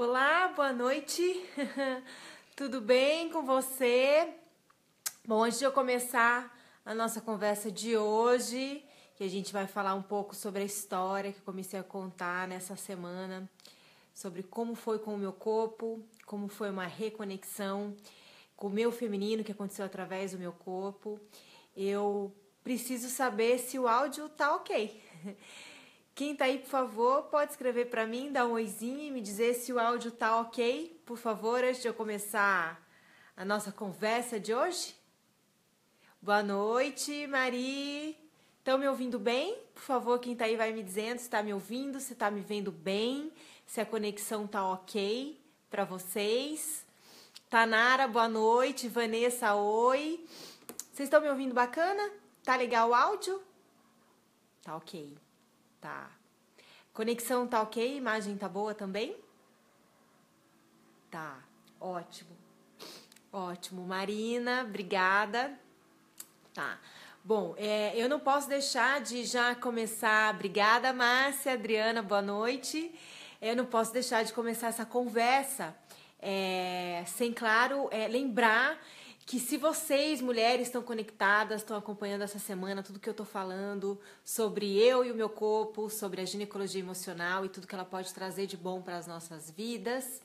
Olá, boa noite. Tudo bem com você? Bom, antes de eu começar a nossa conversa de hoje, que a gente vai falar um pouco sobre a história que eu comecei a contar nessa semana, sobre como foi com o meu corpo, como foi uma reconexão com o meu feminino que aconteceu através do meu corpo. Eu preciso saber se o áudio tá ok. Quem tá aí, por favor, pode escrever para mim, dar um oizinho e me dizer se o áudio tá ok, por favor, antes de eu começar a nossa conversa de hoje. Boa noite, Mari. Estão me ouvindo bem? Por favor, quem tá aí vai me dizendo se está me ouvindo, se está me vendo bem, se a conexão tá ok para vocês. Tanara, boa noite. Vanessa, oi. Vocês estão me ouvindo bacana? Tá legal o áudio? Tá ok. Tá. Conexão tá ok? Imagem tá boa também? Tá. Ótimo. Ótimo. Marina, obrigada. Tá. Bom, eu não posso deixar de já começar. Obrigada, Márcia, Adriana, boa noite. Eu não posso deixar de começar essa conversa sem, claro, lembrar que se vocês, mulheres, estão conectadas, estão acompanhando essa semana tudo que eu tô falando sobre eu e o meu corpo, sobre a ginecologia emocional e tudo que ela pode trazer de bom para as nossas vidas,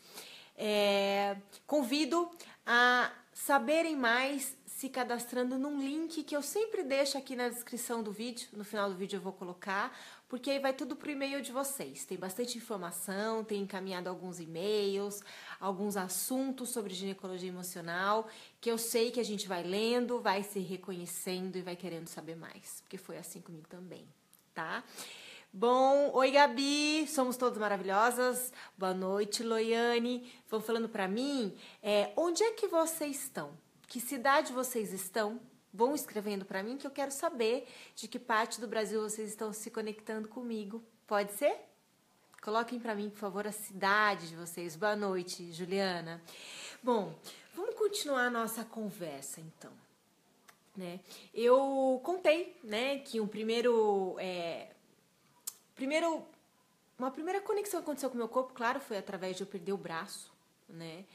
convido a saberem mais se cadastrando num link que eu sempre deixo aqui na descrição do vídeo, no final do vídeo eu vou colocar, porque aí vai tudo pro e-mail de vocês. Tem bastante informação, tem encaminhado alguns e-mails, alguns assuntos sobre ginecologia emocional, que eu sei que a gente vai lendo, vai se reconhecendo e vai querendo saber mais, porque foi assim comigo também, tá? Bom, oi Gabi, somos todas maravilhosas. Boa noite, Loiane. Vão falando pra mim, onde é que vocês estão? Que cidade vocês estão? Vão escrevendo pra mim que eu quero saber de que parte do Brasil vocês estão se conectando comigo. Pode ser? Coloquem pra mim, por favor, a cidade de vocês. Boa noite, Juliana. Bom, vamos continuar a nossa conversa, então. Eu contei, que uma primeira conexão que aconteceu com o meu corpo, claro, foi através de eu perder o braço, né?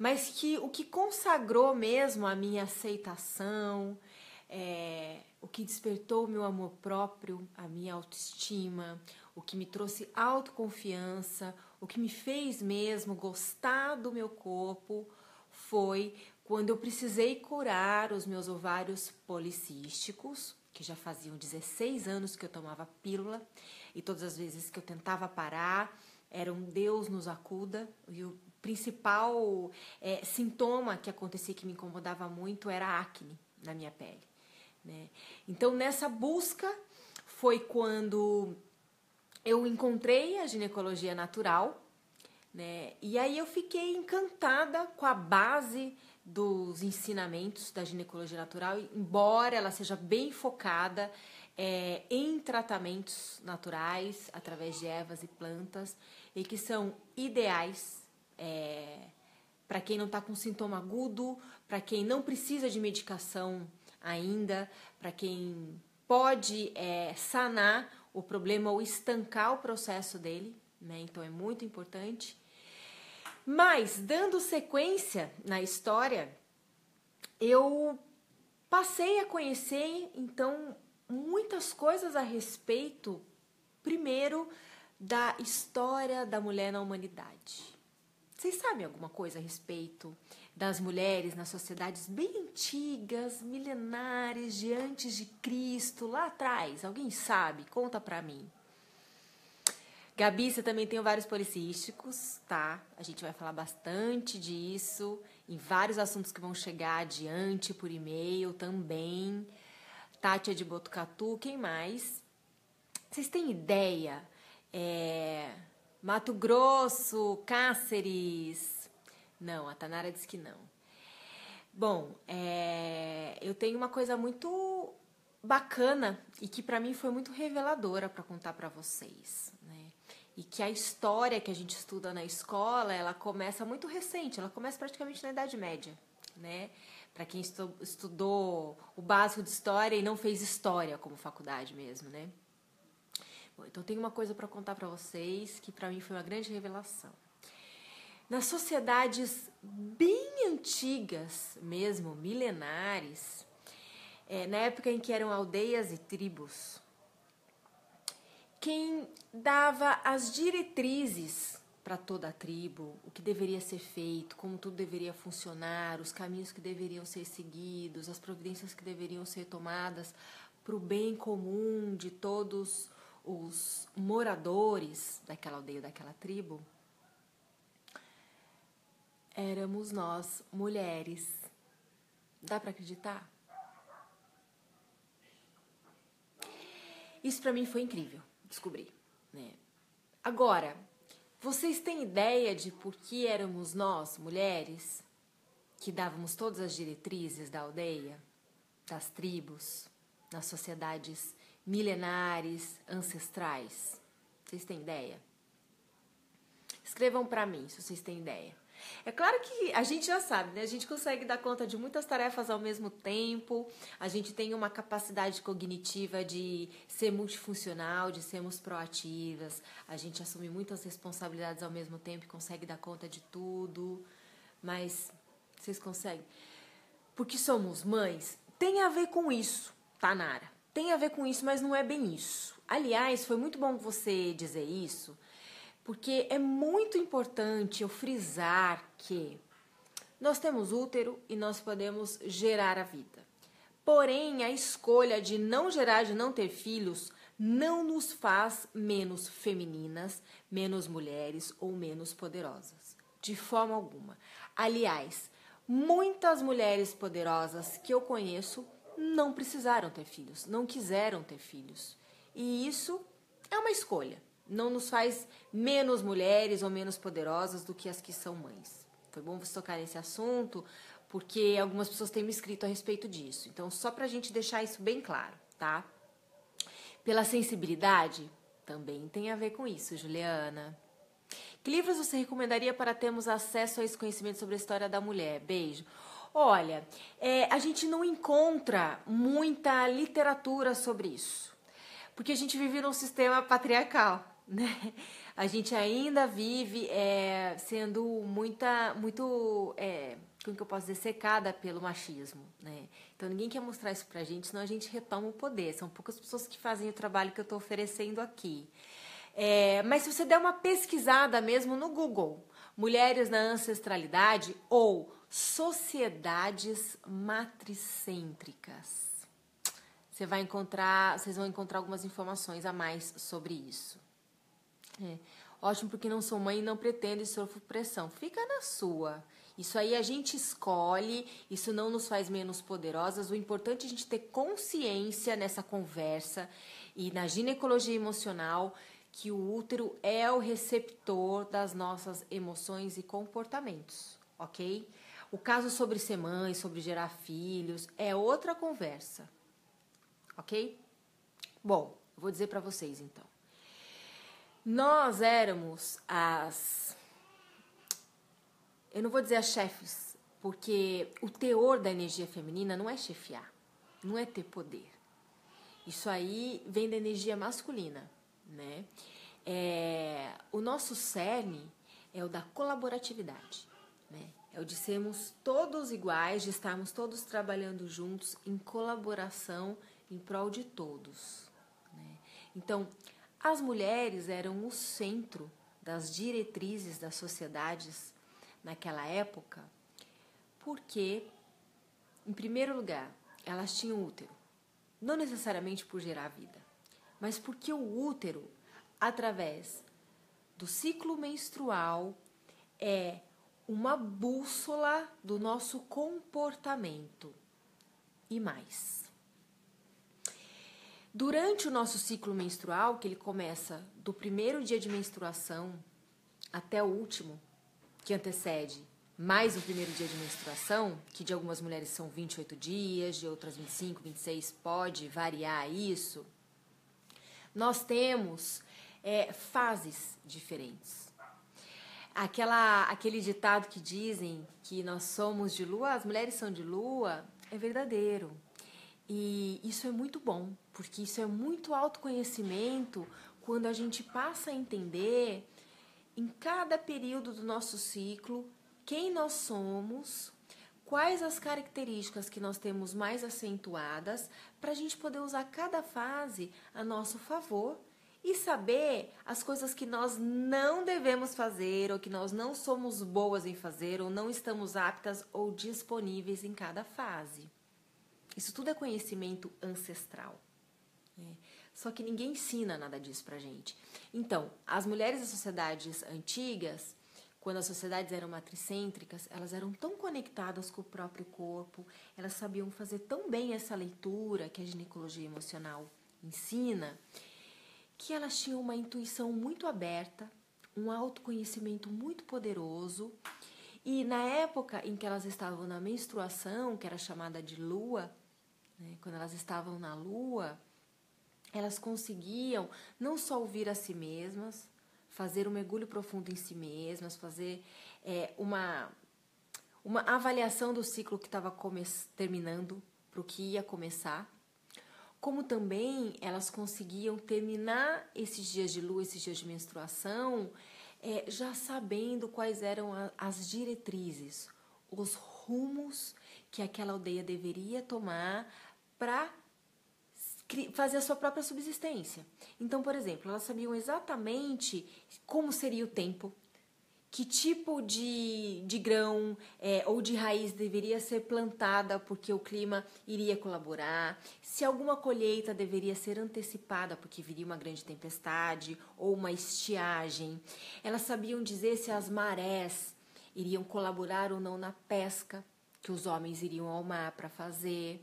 Mas que o que consagrou mesmo a minha aceitação, o que despertou o meu amor próprio, a minha autoestima, o que me trouxe autoconfiança, o que me fez mesmo gostar do meu corpo, foi quando eu precisei curar os meus ovários policísticos, que já faziam 16 anos que eu tomava pílula, e todas as vezes que eu tentava parar, era um Deus nos acuda, e o principal sintoma que acontecia que me incomodava muito era a acne na minha pele, né? Então, nessa busca, foi quando eu encontrei a ginecologia natural, né? E aí eu fiquei encantada com a base dos ensinamentos da ginecologia natural, embora ela seja bem focada em tratamentos naturais através de ervas e plantas e que são ideais para quem não está com sintoma agudo, para quem não precisa de medicação ainda, para quem pode sanar o problema ou estancar o processo dele, né? Então é muito importante. Mas, dando sequência na história, eu passei a conhecer, então, muitas coisas a respeito, primeiro, da história da mulher na humanidade. Vocês sabem alguma coisa a respeito das mulheres nas sociedades bem antigas, milenares, de antes de Cristo, lá atrás? Alguém sabe? Conta pra mim. Gabi, você também tem ovários policísticos, tá? A gente vai falar bastante disso, em vários assuntos que vão chegar adiante por e-mail também. Tátia de Botucatu, quem mais? Vocês têm ideia? Mato Grosso, Cáceres? Não, a Tanara disse que não. Bom, eu tenho uma coisa muito bacana e que pra mim foi muito reveladora pra contar pra vocês, né? E que a história que a gente estuda na escola, ela começa muito recente, ela começa praticamente na Idade Média, né? Para quem estudou o básico de história e não fez história como faculdade mesmo, né? Bom, então tem uma coisa para contar para vocês que para mim foi uma grande revelação. Nas sociedades bem antigas, mesmo milenares, na época em que eram aldeias e tribos, quem dava as diretrizes para toda a tribo, o que deveria ser feito, como tudo deveria funcionar, os caminhos que deveriam ser seguidos, as providências que deveriam ser tomadas para o bem comum de todos os moradores daquela aldeia, daquela tribo, éramos nós, mulheres. Dá para acreditar? Isso para mim foi incrível, descobrir, né? Agora, vocês têm ideia de por que éramos nós, mulheres, que dávamos todas as diretrizes da aldeia, das tribos, nas sociedades milenares, ancestrais? Vocês têm ideia? Escrevam para mim se vocês têm ideia. É claro que a gente já sabe, né? A gente consegue dar conta de muitas tarefas ao mesmo tempo, a gente tem uma capacidade cognitiva de ser multifuncional, de sermos proativas, a gente assume muitas responsabilidades ao mesmo tempo e consegue dar conta de tudo, mas vocês conseguem? Porque somos mães? Tem a ver com isso, tá, Nara? Tem a ver com isso, mas não é bem isso. Aliás, foi muito bom você dizer isso, porque é muito importante eu frisar que nós temos útero e nós podemos gerar a vida. Porém, a escolha de não gerar, de não ter filhos, não nos faz menos femininas, menos mulheres ou menos poderosas. De forma alguma. Aliás, muitas mulheres poderosas que eu conheço não precisaram ter filhos, não quiseram ter filhos. E isso é uma escolha. Não nos faz menos mulheres ou menos poderosas do que as que são mães. Foi bom você tocar nesse assunto, porque algumas pessoas têm me escrito a respeito disso. Então, só pra gente deixar isso bem claro, tá? Pela sensibilidade, também tem a ver com isso, Juliana. Que livros você recomendaria para termos acesso a esse conhecimento sobre a história da mulher? Beijo. Olha, a gente não encontra muita literatura sobre isso, porque a gente vive num sistema patriarcal, né? A gente ainda vive sendo como que eu posso dizer, secada pelo machismo, né? Então ninguém quer mostrar isso pra gente, senão a gente retoma o poder. São poucas pessoas que fazem o trabalho que eu tô oferecendo aqui. Mas se você der uma pesquisada mesmo no Google, mulheres na ancestralidade ou sociedades matricêntricas, vocês vão encontrar algumas informações a mais sobre isso. Ótimo, porque não sou mãe e não pretendo e sofro pressão. Fica na sua. Isso aí a gente escolhe, isso não nos faz menos poderosas. O importante é a gente ter consciência nessa conversa e na ginecologia emocional que o útero é o receptor das nossas emoções e comportamentos, ok? O caso sobre ser mãe, sobre gerar filhos, é outra conversa, ok? Bom, vou dizer para vocês então. Nós éramos eu não vou dizer as chefes, porque o teor da energia feminina não é chefiar, não é ter poder. Isso aí vem da energia masculina, né? O nosso cerne é o da colaboratividade, né? É o de sermos todos iguais, de estarmos todos trabalhando juntos em colaboração em prol de todos, né? Então, as mulheres eram o centro das diretrizes das sociedades naquela época, porque, em primeiro lugar, elas tinham útero, não necessariamente por gerar vida, mas porque o útero, através do ciclo menstrual, é uma bússola do nosso comportamento e mais. Durante o nosso ciclo menstrual, que ele começa do primeiro dia de menstruação até o último, que antecede mais o primeiro dia de menstruação, que de algumas mulheres são 28 dias, de outras 25, 26, pode variar isso, nós temos fases diferentes. Aquele ditado que dizem que nós somos de lua, as mulheres são de lua, é verdadeiro. E isso é muito bom, porque isso é muito autoconhecimento quando a gente passa a entender em cada período do nosso ciclo, quem nós somos, quais as características que nós temos mais acentuadas, para a gente poder usar cada fase a nosso favor e saber as coisas que nós não devemos fazer, ou que nós não somos boas em fazer, ou não estamos aptas ou disponíveis em cada fase. Isso tudo é conhecimento ancestral, né? Só que ninguém ensina nada disso pra gente. Então, as mulheres das sociedades antigas, quando as sociedades eram matricêntricas, elas eram tão conectadas com o próprio corpo, elas sabiam fazer tão bem essa leitura que a ginecologia emocional ensina, que elas tinham uma intuição muito aberta, um autoconhecimento muito poderoso, e na época em que elas estavam na menstruação, que era chamada de lua, né, quando elas estavam na lua, elas conseguiam não só ouvir a si mesmas, fazer um mergulho profundo em si mesmas, fazer uma avaliação do ciclo que estava terminando para o que ia começar, como também elas conseguiam terminar esses dias de lua, esses dias de menstruação, já sabendo quais eram as diretrizes, os rumos que aquela aldeia deveria tomar para fazer a sua própria subsistência. Então, por exemplo, elas sabiam exatamente como seria o tempo, que tipo de grão ou de raiz deveria ser plantada porque o clima iria colaborar, se alguma colheita deveria ser antecipada porque viria uma grande tempestade ou uma estiagem. Elas sabiam dizer se as marés iriam colaborar ou não na pesca que os homens iriam ao mar para fazer.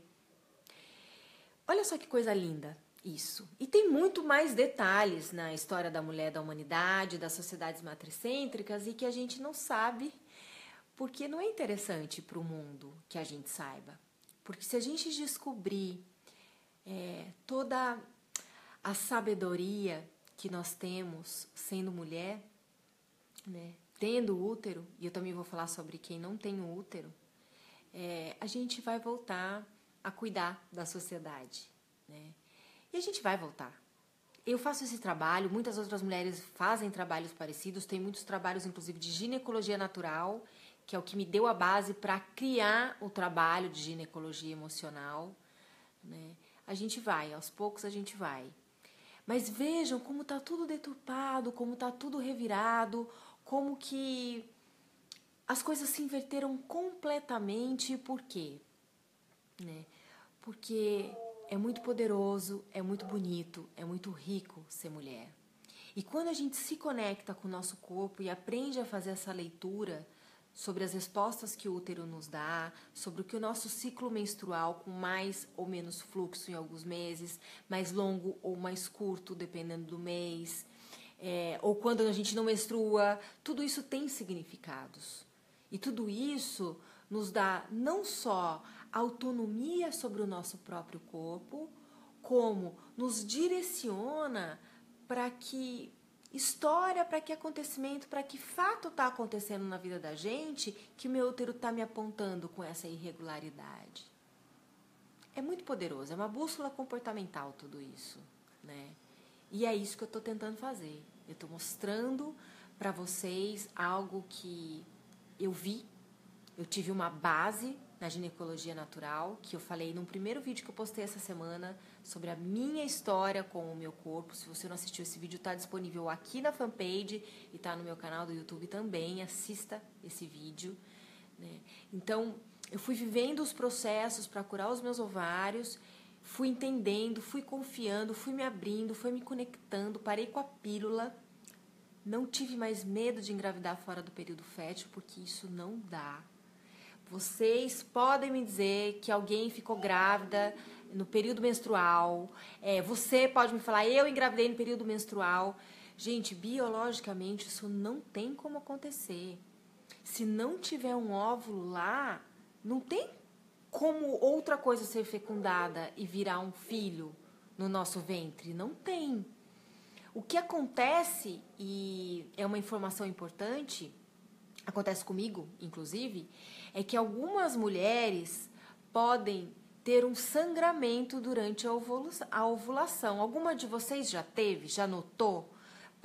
Olha só que coisa linda isso. E tem muito mais detalhes na história da mulher, da humanidade, das sociedades matricêntricas e que a gente não sabe porque não é interessante para o mundo que a gente saiba. Porque se a gente descobrir toda a sabedoria que nós temos sendo mulher, né, tendo útero, e eu também vou falar sobre quem não tem útero, a gente vai voltar a cuidar da sociedade, né? E a gente vai voltar. Eu faço esse trabalho, muitas outras mulheres fazem trabalhos parecidos, tem muitos trabalhos, inclusive, de ginecologia natural, que é o que me deu a base para criar o trabalho de ginecologia emocional, né? A gente vai, aos poucos a gente vai. Mas vejam como está tudo deturpado, como está tudo revirado, como que as coisas se inverteram completamente. Por quê? Né? Porque é muito poderoso, é muito bonito, é muito rico ser mulher. E quando a gente se conecta com o nosso corpo e aprende a fazer essa leitura sobre as respostas que o útero nos dá, sobre o que o nosso ciclo menstrual, com mais ou menos fluxo em alguns meses, mais longo ou mais curto, dependendo do mês, ou quando a gente não menstrua, tudo isso tem significados. E tudo isso nos dá não só autonomia sobre o nosso próprio corpo, como nos direciona para que história, para que acontecimento, para que fato está acontecendo na vida da gente que o meu útero está me apontando com essa irregularidade. É muito poderoso, é uma bússola comportamental tudo isso, né? E é isso que eu estou tentando fazer. Eu estou mostrando para vocês algo que eu vi. Eu tive uma base na ginecologia natural, que eu falei num primeiro vídeo que eu postei essa semana sobre a minha história com o meu corpo. Se você não assistiu esse vídeo, está disponível aqui na fanpage e está no meu canal do YouTube também. Assista esse vídeo, né? Então, eu fui vivendo os processos para curar os meus ovários, fui entendendo, fui confiando, fui me abrindo, fui me conectando, parei com a pílula. Não tive mais medo de engravidar fora do período fértil, porque isso não dá. Vocês podem me dizer que alguém ficou grávida no período menstrual. Você pode me falar, eu engravidei no período menstrual. Gente, biologicamente isso não tem como acontecer. Se não tiver um óvulo lá, não tem como outra coisa ser fecundada e virar um filho no nosso ventre. Não tem. O que acontece, e é uma informação importante, acontece comigo, inclusive, é que algumas mulheres podem ter um sangramento durante a ovulação. Alguma de vocês já teve? Já notou?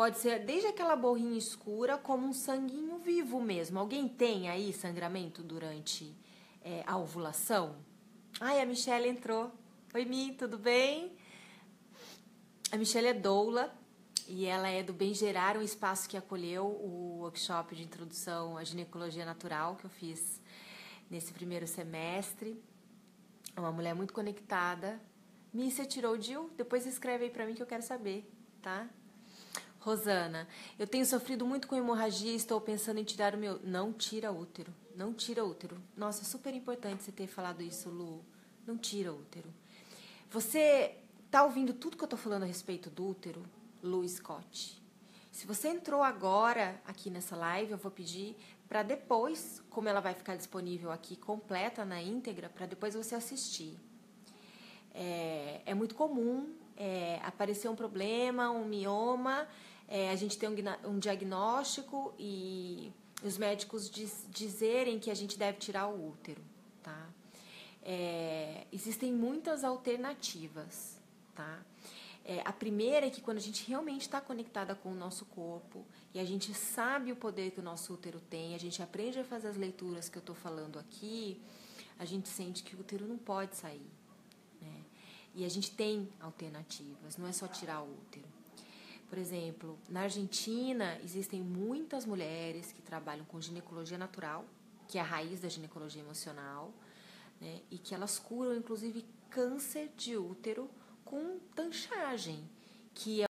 Pode ser desde aquela borrinha escura como um sanguinho vivo mesmo. Alguém tem aí sangramento durante a ovulação? Ai, a Michelle entrou. Oi, Mi, tudo bem? A Michelle é doula e ela é do Bem Gerar, um espaço que acolheu o workshop de introdução à ginecologia natural que eu fiz nesse primeiro semestre. É uma mulher muito conectada. Mi, você tirou o DIU? Depois escreve aí pra mim que eu quero saber, tá? Rosana, eu tenho sofrido muito com hemorragia e estou pensando em tirar o meu... Não tira útero, não tira útero. Nossa, super importante você ter falado isso, Lu. Não tira útero. Você tá ouvindo tudo que eu tô falando a respeito do útero? Lu Scott. Se você entrou agora aqui nessa live, eu vou pedir para depois, como ela vai ficar disponível aqui completa na íntegra, para depois você assistir. É muito comum aparecer um problema, um mioma, a gente tem um diagnóstico e os médicos dizerem que a gente deve tirar o útero, tá? Existem muitas alternativas, tá? A primeira é que quando a gente realmente está conectada com o nosso corpo e a gente sabe o poder que o nosso útero tem, a gente aprende a fazer as leituras que eu estou falando aqui, a gente sente que o útero não pode sair, né? E a gente tem alternativas, não é só tirar o útero. Por exemplo, na Argentina existem muitas mulheres que trabalham com ginecologia natural, que é a raiz da ginecologia emocional, né? E que elas curam, inclusive, câncer de útero com tanchagem, que é